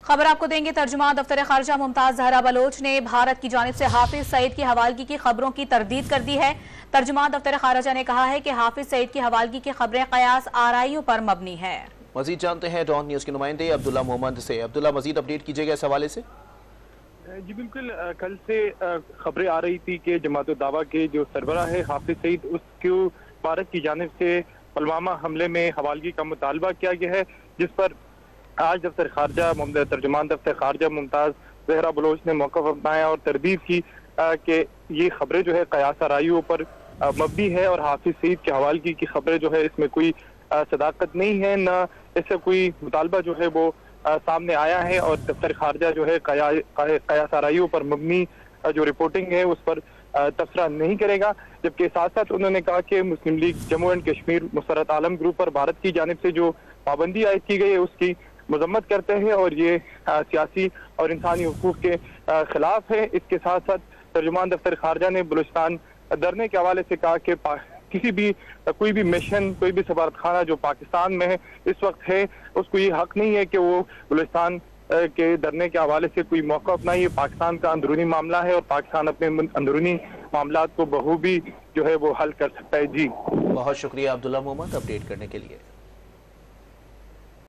खबर आपको देंगे। तर्जुमान दफ्तर खारजा मुमताज जहरा बलोच ने भारत की जानिब से हाफिज सईद की हवालगी की खबरों की तरदीद कर दी है। तर्जुमान दफ्तर खारजा ने कहा है कि हाफिज सईद की हवालगी की खबरें कयास आराइयों पर मबनी है। मजीद जानते हैं डॉन न्यूज़ के नुमाइंदे अब्दुल्ला मोहम्मद से। अब्दुल्ला, मजीद अपडेट कीजिएगा इस हवाले से। जी बिल्कुल, कल से खबरें आ रही थी कि जमात दावा के जो सरबरा है हाफिज सईद, उसको भारत की जानिब से पुलवामा हमले में हवालगी का मुतालबा किया गया है, जिस पर आज दफ्तर खारजा तर्जुमान दफ्तर खारजा मुमताज जहरा बलोच ने मौक़िफ़ अपनाया और तरदीद की कि ये खबरें जो है कयास आराइयों पर मबनी है और हाफिज सईद की हवालगी की खबरें जो है इसमें कोई सदाकत नहीं है, न इससे कोई मुतालबा जो है वो सामने आया है और दफ्तर खारजा जो है कयास आराइयों पर मबनी जो रिपोर्टिंग है उस पर तबसरा नहीं करेगा। जबकि साथ साथ उन्होंने कहा कि मुस्लिम लीग जम्मू एंड कश्मीर मुसर्रत आलम ग्रुप पर भारत की जानिब से जो पाबंदी आयद की गई है उसकी मजम्मत करते हैं और ये सियासी और इंसानी हुकूक के खिलाफ है। इसके साथ साथ तर्जुमान दफ्तर खारजा ने बलूचिस्तान धरने के हवाले से कहा कि किसी भी कोई भी मिशन, कोई भी सफारत खाना जो पाकिस्तान में है इस वक्त है, उसको ये हक नहीं है कि वो बलूचिस्तान के धरने के हवाले से कोई मौका अपनाए। ये पाकिस्तान का अंदरूनी मामला है और पाकिस्तान अपने अंदरूनी मामलात को बखूबी जो है वो हल कर सकता है। जी बहुत शुक्रिया अब्दुल्ला मोहम्मद अपडेट करने के लिए।